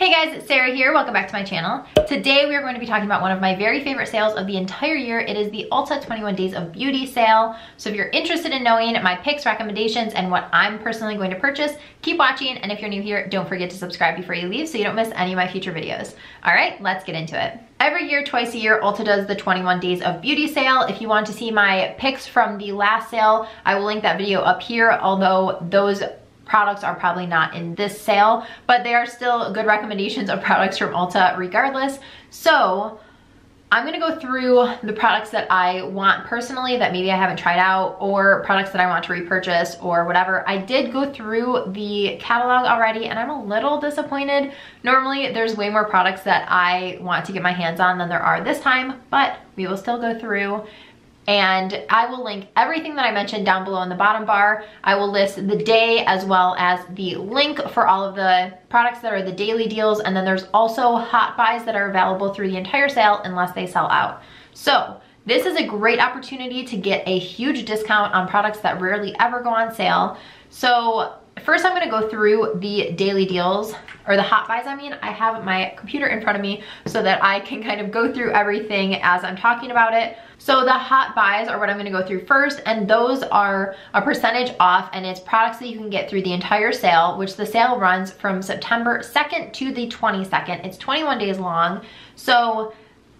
Hey guys, it's Sarah here. Welcome back to my channel. Today we are going to be talking about one of my very favorite sales of the entire year. It is the Ulta 21 Days of Beauty sale. So if you're interested in knowing my picks, recommendations, and what I'm personally going to purchase, keep watching. And if you're new here, don't forget to subscribe before you leave so you don't miss any of my future videos. All right, let's get into it. Every year, twice a year, Ulta does the 21 Days of Beauty sale. If you want to see my picks from the last sale, I will link that video up here, although those products are probably not in this sale, but they are still good recommendations of products from Ulta regardless. So I'm gonna go through the products that I want personally that maybe I haven't tried out, or products that I want to repurchase or whatever. I did go through the catalog already and I'm a little disappointed. Normally there's way more products that I want to get my hands on than there are this time, but we will still go through. And I will link everything that I mentioned down below in the bottom bar. I will list the day as well as the link for all of the products that are the daily deals. And then there's also hot buys that are available through the entire sale unless they sell out. So this is a great opportunity to get a huge discount on products that rarely ever go on sale. So first I'm gonna go through the daily deals, or the hot buys I mean. I have my computer in front of me so that I can kind of go through everything as I'm talking about it. So the hot buys are what I'm gonna go through first, and those are a percentage off, and it's products that you can get through the entire sale, which the sale runs from September 2nd to the 22nd. It's 21 days long. So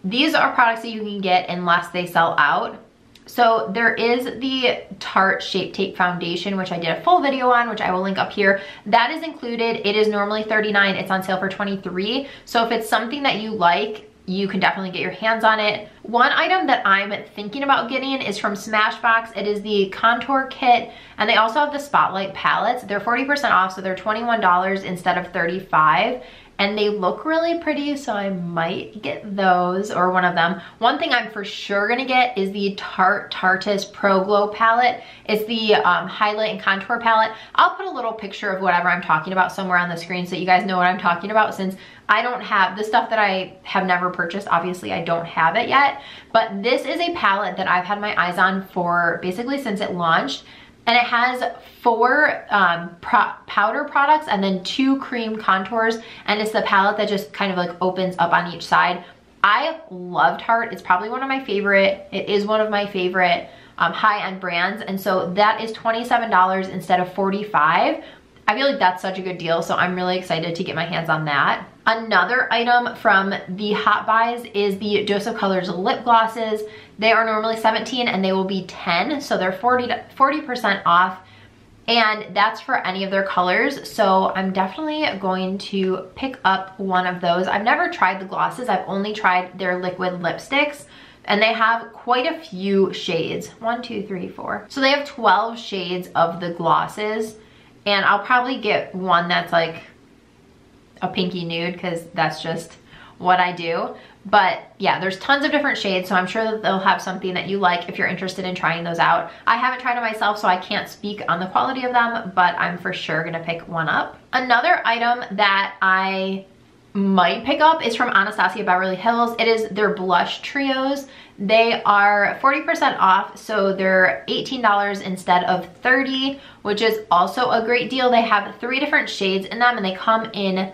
these are products that you can get unless they sell out. So there is the Tarte Shape Tape Foundation, which I did a full video on, which I will link up here. That is included. It is normally $39. It's on sale for $23. So if it's something that you like, you can definitely get your hands on it. One item that I'm thinking about getting is from Smashbox. It is the Contour Kit, and they also have the Spotlight palettes. They're 40% off, so they're $21 instead of $35. And they look really pretty, so I might get those, or one of them. One thing I'm for sure gonna get is the Tarteist Pro Glow palette. It's the highlight and contour palette. I'll put a little picture of whatever I'm talking about somewhere on the screen so that you guys know what I'm talking about, since I don't have the stuff that I have never purchased. Obviously, I don't have it yet, but this is a palette that I've had my eyes on for basically since it launched. And it has 4 powder products and then 2 cream contours. And it's the palette that just kind of like opens up on each side. I love Tarte. It's probably one of my favorite. It is one of my favorite high-end brands. And so that is $27 instead of $45. I feel like that's such a good deal. So I'm really excited to get my hands on that. Another item from the hot buys is the Dose of Colors lip glosses. They are normally $17 and they will be $10, so they're 40% off, and that's for any of their colors. So I'm definitely going to pick up one of those. I've never tried the glosses. I've only tried their liquid lipsticks, and they have quite a few shades. 1, 2, 3, 4. So they have 12 shades of the glosses, and I'll probably get one that's like a pinky nude because that's just what I do. But yeah, there's tons of different shades, so I'm sure that they'll have something that you like if you're interested in trying those out. I haven't tried it myself, so I can't speak on the quality of them, but I'm for sure gonna pick one up. Another item that I might pick up is from Anastasia Beverly Hills. It is their blush trios. They are 40% off, so they're $18 instead of $30, which is also a great deal. They have 3 different shades in them, and they come in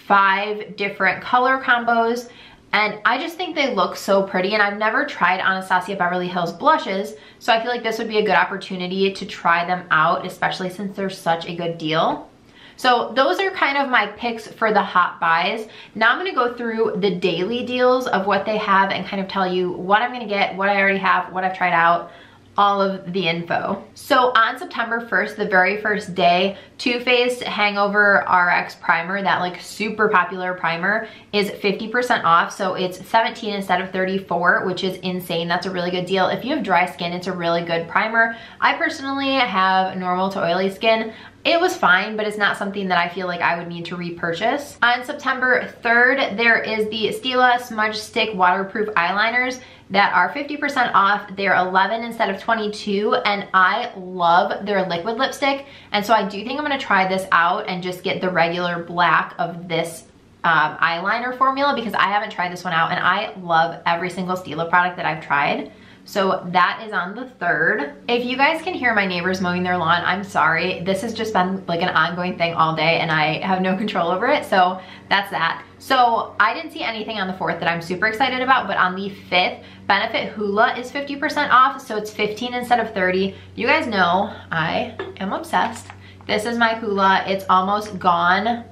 5 different color combos, and I just think they look so pretty. And I've never tried Anastasia Beverly Hills blushes, so I feel like this would be a good opportunity to try them out, especially since they're such a good deal. So those are kind of my picks for the hot buys. Now I'm gonna go through the daily deals of what they have and kind of tell you what I'm gonna get, what I already have, what I've tried out, all of the info. So on September 1st, the very first day, Too Faced Hangover RX Primer, that like super popular primer, is 50% off. So it's $17 instead of $34, which is insane. That's a really good deal. If you have dry skin, it's a really good primer. I personally have normal to oily skin. It was fine, but it's not something that I feel like I would need to repurchase. On September 3rd, there is the Stila Smudge Stick Waterproof Eyeliners that are 50% off. They're $11 instead of $22, and I love their liquid lipstick. And so I do think I'm gonna try this out and just get the regular black of this eyeliner formula, because I haven't tried this one out, and I love every single Stila product that I've tried. So that is on the 3rd. If you guys can hear my neighbors mowing their lawn, I'm sorry. This has just been like an ongoing thing all day and I have no control over it. So that's that. So I didn't see anything on the 4th that I'm super excited about, but on the 5th, Benefit Hoola is 50% off. So it's 15 instead of 30. You guys know I am obsessed. This is my Hoola. It's almost gone.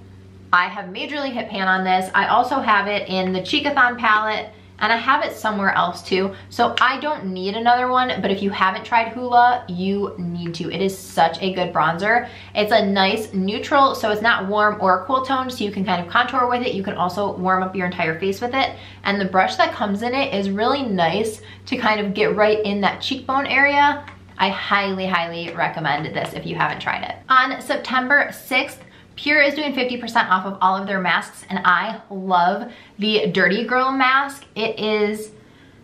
I have majorly hit pan on this. I also have it in the Cheekathon palette and I have it somewhere else too. So I don't need another one, but if you haven't tried Hoola, you need to. It is such a good bronzer. It's a nice neutral, so it's not warm or cool toned, so you can kind of contour with it. You can also warm up your entire face with it. And the brush that comes in it is really nice to kind of get right in that cheekbone area. I highly, highly recommend this if you haven't tried it. On September 6th, Pure is doing 50% off of all of their masks, and I love the Dirty Girl mask. It is,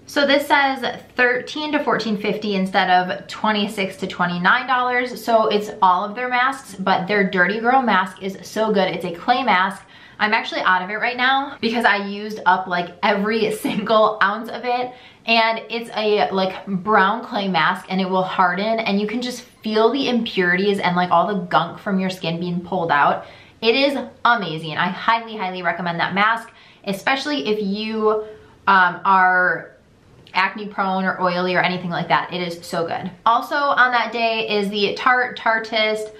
so this says $13 to $14.50 instead of $26 to $29. So it's all of their masks, but their Dirty Girl mask is so good. It's a clay mask. I'm actually out of it right now because I used up like every single ounce of it, and it's a like brown clay mask and it will harden and you can just feel the impurities and like all the gunk from your skin being pulled out. It is amazing. I highly, highly recommend that mask, especially if you are acne prone or oily or anything like that. It is so good. Also on that day is the Tarteist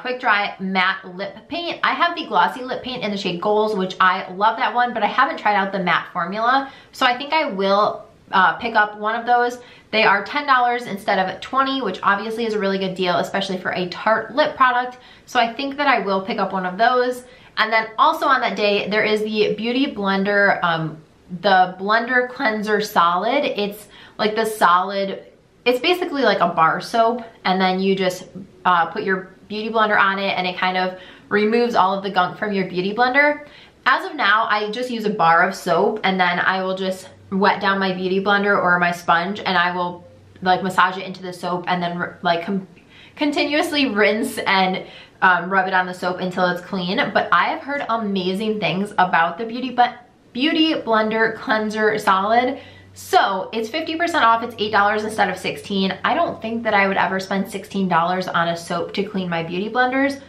Quick Dry Matte Lip Paint. I have the glossy lip paint in the shade Goals, which I love that one, but I haven't tried out the matte formula. So I think I will pick up one of those. They are $10 instead of $20, which obviously is a really good deal, especially for a Tarte lip product. So I think that I will pick up one of those. And then also on that day, there is the BeautyBlender, the Blendercleanser Solid. It's like the solid, it's basically like a bar soap, and then you just put your Beauty Blender on it and it kind of removes all of the gunk from your Beauty Blender. As of now, I just use a bar of soap and then I will just wet down my Beauty Blender or my sponge and I will like massage it into the soap and then like continuously rinse and rub it on the soap until it's clean. But I have heard amazing things about the Beauty Blender Cleanser Solid. So it's 50% off, it's $8 instead of $16. I don't think that I would ever spend $16 on a soap to clean my beauty blenders.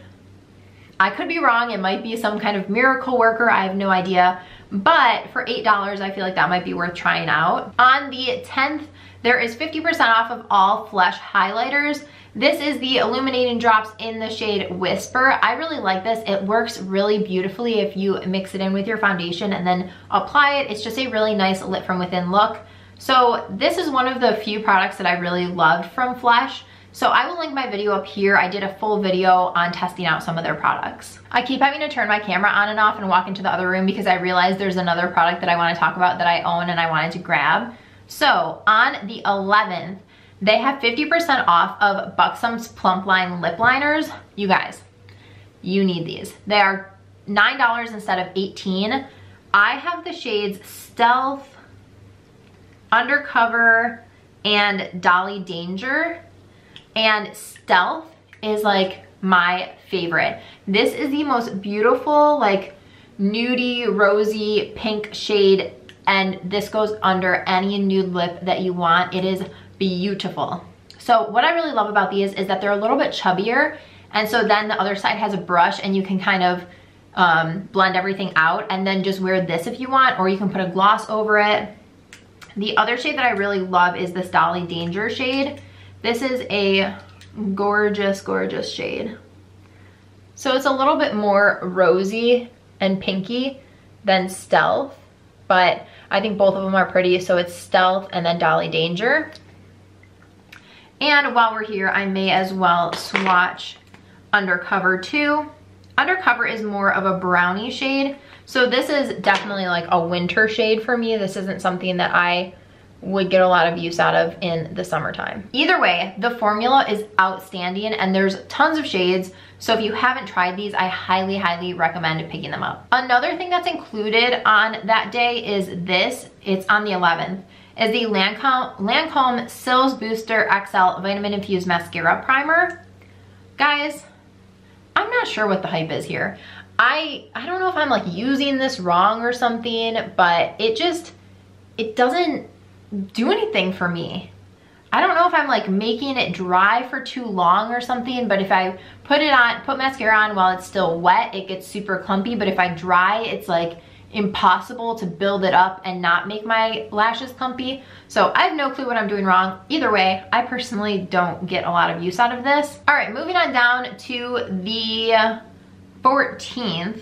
I could be wrong, it might be some kind of miracle worker, I have no idea. But for $8, I feel like that might be worth trying out. On the 10th, there is 50% off of all Flesh highlighters. This is the Illuminating Drops in the shade Whisper. I really like this. It works really beautifully if you mix it in with your foundation and then apply it. It's just a really nice lit from within look. So this is one of the few products that I really loved from Flesh. So I will link my video up here. I did a full video on testing out some of their products. I keep having to turn my camera on and off and walk into the other room because I realized there's another product that I want to talk about that I own and I wanted to grab. So on the 11th, they have 50% off of Buxom's Plumpline lip liners. You guys, you need these. They are $9 instead of $18. I have the shades Stealth, Undercover, and Dolly Danger. And Stealth is like my favorite. This is the most beautiful, like nudie, rosy, pink shade. And this goes under any nude lip that you want. It is beautiful. So what I really love about these is that they're a little bit chubbier, and so then the other side has a brush and you can kind of blend everything out and then just wear this if you want, or you can put a gloss over it. The other shade that I really love is this Dolly Danger shade. This is a gorgeous, gorgeous shade. So it's a little bit more rosy and pinky than Stealth, but I think both of them are pretty. So it's Stealth and then Dolly Danger. And while we're here, I may as well swatch Undercover too. Undercover is more of a brownie shade. So this is definitely like a winter shade for me. This isn't something that I would get a lot of use out of in the summertime. Either way, the formula is outstanding and there's tons of shades. So if you haven't tried these, I highly, highly recommend picking them up. Another thing that's included on that day is this. It's on the 11th. Is the Lancome Cils Booster XL Vitamin Infused Mascara Primer. Guys, I'm not sure what the hype is here. I don't know if I'm like using this wrong or something, but it doesn't do anything for me. I don't know if I'm like making it dry for too long or something, but if I put mascara on while it's still wet, it gets super clumpy. But if I dry, it's like impossible to build it up and not make my lashes clumpy. So I have no clue what I'm doing wrong. Either way, I personally don't get a lot of use out of this. All right, moving on down to the 14th.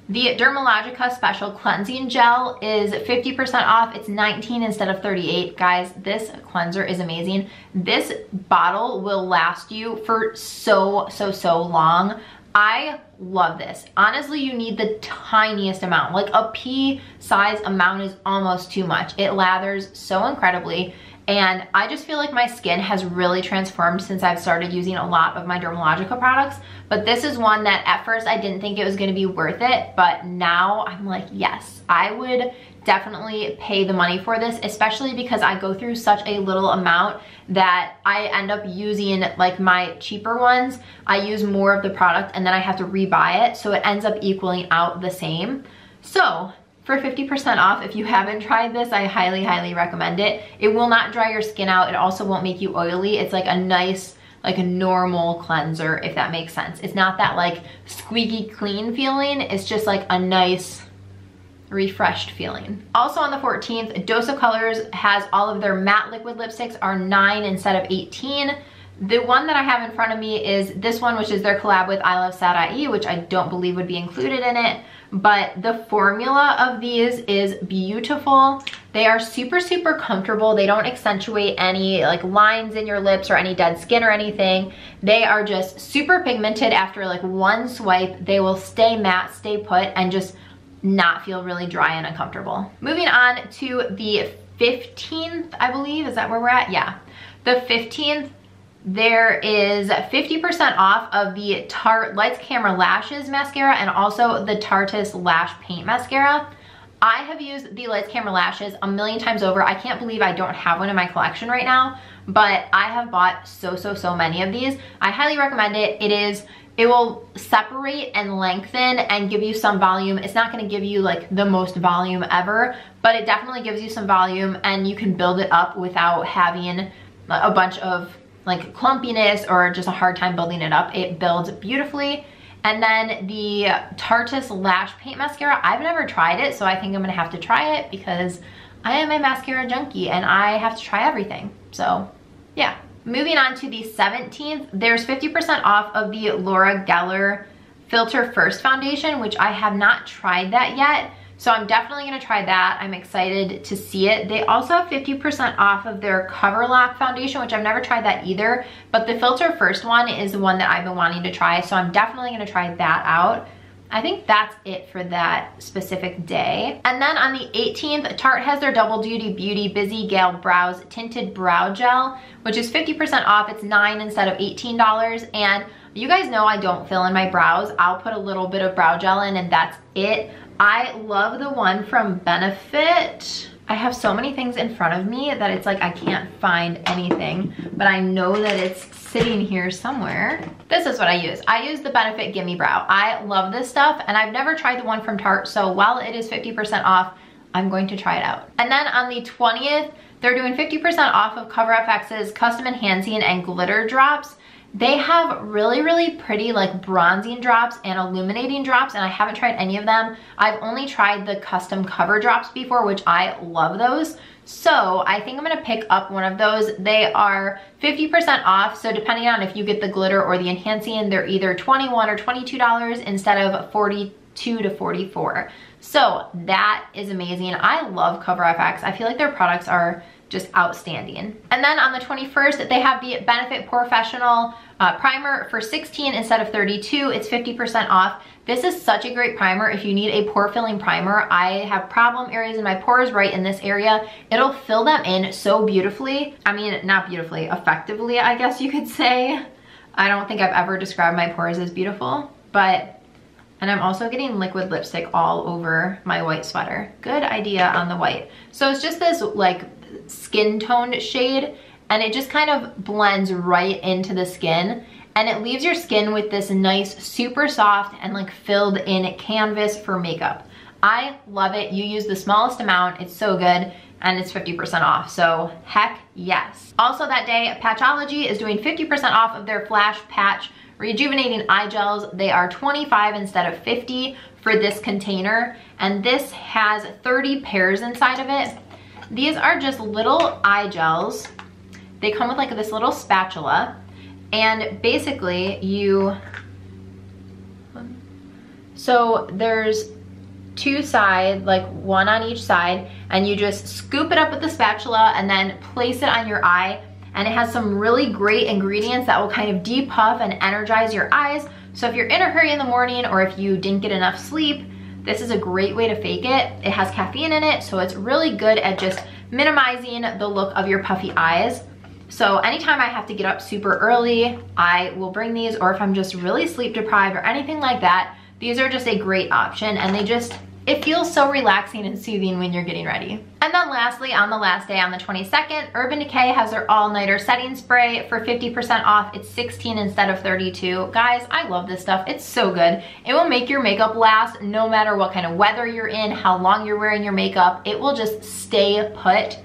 The Dermalogica Special Cleansing Gel is 50% off. It's $19 instead of $38. Guys, this cleanser is amazing. This bottle will last you for so long. I love this. Honestly, you need the tiniest amount. Like a pea size amount is almost too much. It lathers so incredibly. And I just feel like my skin has really transformed since I've started using a lot of my Dermalogica products. But this is one that at first I didn't think it was gonna be worth it, but now I'm like, yes, I would definitely pay the money for this, especially because I go through such a little amount that I end up using like my cheaper ones. I use more of the product and then I have to rebuy it, so it ends up equaling out the same. So for 50% off, if you haven't tried this, I highly recommend it. It will not dry your skin out. It also won't make you oily. It's like a nice, like a normal cleanser, if that makes sense. It's not that like squeaky clean feeling. It's just like a nice refreshed feeling. Also on the 14th, Dose of Colors has all of their matte liquid lipsticks are $9 instead of $18. The one that I have in front of me is this one, which is their collab with I Love Sad IE, which I don't believe would be included in it. But the formula of these is beautiful. They are super comfortable. They don't accentuate any like lines in your lips or any dead skin or anything. They are just super pigmented. After like one swipe, they will stay matte, stay put, and just not feel really dry and uncomfortable. Moving on to the 15th, I believe, is that where we're at? Yeah, the 15th. There is 50% off of the Tarte Lights Camera Lashes mascara and also the Tarteist Lash Paint Mascara. I have used the Lights Camera Lashes a million times over. I can't believe I don't have one in my collection right now, but I have bought so many of these. I highly recommend it. It will separate and lengthen and give you some volume. It's not gonna give you like the most volume ever, but it definitely gives you some volume and you can build it up without having a bunch of like clumpiness or just a hard time building it up. It builds beautifully. And then the Tarteist Lash Paint Mascara, I've never tried it, so I think I'm gonna have to try it because I am a mascara junkie and I have to try everything. So yeah. Moving on to the 17th, there's 50% off of the Laura Geller Filter First Foundation, which I have not tried that yet. So I'm definitely gonna try that. I'm excited to see it. They also have 50% off of their Cover Lock foundation, which I've never tried that either. But the Filter First one is the one that I've been wanting to try. So I'm definitely gonna try that out. I think that's it for that specific day. And then on the 18th, Tarte has their Double Duty Beauty Busy Gale Brows Tinted Brow Gel, which is 50% off. It's $9 instead of $18. And you guys know I don't fill in my brows. I'll put a little bit of brow gel in and that's it. I love the one from Benefit. I have so many things in front of me that it's like I can't find anything, but I know that it's sitting here somewhere. This is what I use. I use the Benefit Gimme Brow. I love this stuff and I've never tried the one from Tarte, so while it is 50% off, I'm going to try it out. And then on the 20th, they're doing 50% off of CoverFX's Custom Enhancing and Glitter Drops. They have really pretty like bronzing drops and illuminating drops, and I haven't tried any of them. I've only tried the custom cover drops before, which I love those. So I think I'm gonna pick up one of those. They are 50% off, so depending on if you get the glitter or the enhancing, they're either $21 or $22 instead of $42 to $44. So that is amazing. I love CoverFX. I feel like their products are just outstanding. And then on the 21st, they have the Benefit Professional primer for $16 instead of $32. It's 50% off. This is such a great primer if you need a pore filling primer. I have problem areas in my pores right in this area. It'll fill them in so beautifully. I mean, not beautifully, effectively, I guess you could say. I don't think I've ever described my pores as beautiful, but, and I'm also getting liquid lipstick all over my white sweater. Good idea on the white. So it's just this like skin toned shade, and it just kind of blends right into the skin, and it leaves your skin with this nice super soft and like filled in canvas for makeup. I love it. You use the smallest amount. It's so good. and it's 50% off, so heck yes. Also that day, Patchology is doing 50% off of their Flash Patch Rejuvenating Eye Gels. They are 25 instead of 50 for this container, and this has 30 pairs inside of it. These are just little eye gels. They come with like this little spatula, and basically so there's two sides, like one on each side, and you just scoop it up with the spatula and then place it on your eye, and it has some really great ingredients that will kind of depuff and energize your eyes. So if you're in a hurry in the morning, or if you didn't get enough sleep, this is a great way to fake it. It has caffeine in it, so it's really good at just minimizing the look of your puffy eyes. So anytime I have to get up super early, I will bring these, or if I'm just really sleep deprived or anything like that, these are just a great option, and it feels so relaxing and soothing when you're getting ready. And then lastly, on the last day, on the 22nd, Urban Decay has their all-nighter setting spray for 50% off. It's 16 instead of 32. Guys, I love this stuff. It's so good. It will make your makeup last no matter what kind of weather you're in, how long you're wearing your makeup. It will just stay put.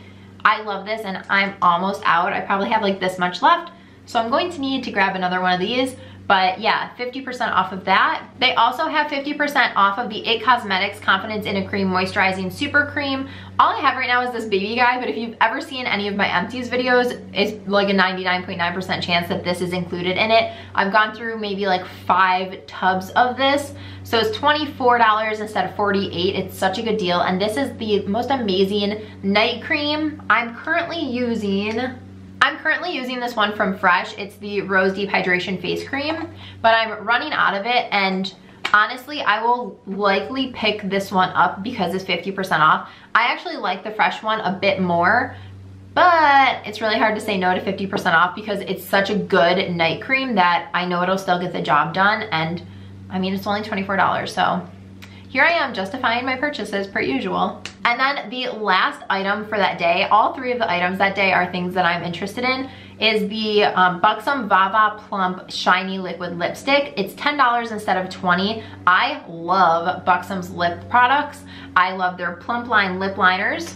I love this, and I'm almost out. I probably have like this much left, so I'm going to need to grab another one of these. But yeah, 50% off of that. They also have 50% off of the IT Cosmetics Confidence in a Cream Moisturizing Super Cream. All I have right now is this baby guy, but if you've ever seen any of my empties videos, it's like a 99.9% chance that this is included in it. I've gone through maybe like 5 tubs of this. So it's $24 instead of $48. It's such a good deal. And this is the most amazing night cream. I'm currently using this one from Fresh. It's the Rose Deep Hydration Face Cream, but I'm running out of it, and honestly, I will likely pick this one up because it's 50% off. I actually like the Fresh one a bit more, but it's really hard to say no to 50% off because it's such a good night cream that I know it'll still get the job done, and I mean, it's only $24, so here I am justifying my purchases per usual. And then the last item for that day, all 3 of the items that day are things that I'm interested in, is the Buxom Vava Plump Shiny Liquid Lipstick. It's $10 instead of $20. I love Buxom's lip products. I love their Plumpline lip liners,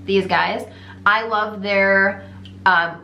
these guys. I love their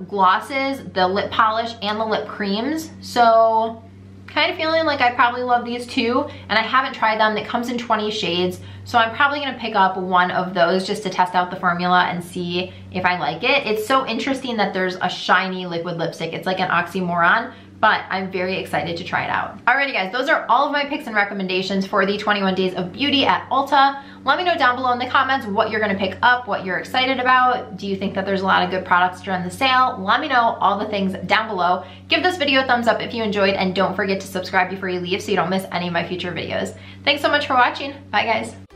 glosses, the lip polish, and the lip creams. So kind of feeling like I probably love these too, and I haven't tried them. It comes in 20 shades, so I'm probably gonna pick up one of those just to test out the formula and see if I like it. It's so interesting that there's a shiny liquid lipstick. It's like an oxymoron, but I'm very excited to try it out. Alrighty guys, those are all of my picks and recommendations for the 21 Days of Beauty at Ulta. Let me know down below in the comments what you're gonna pick up, what you're excited about. Do you think that there's a lot of good products during the sale? Let me know all the things down below. Give this video a thumbs up if you enjoyed, and don't forget to subscribe before you leave so you don't miss any of my future videos. Thanks so much for watching. Bye guys.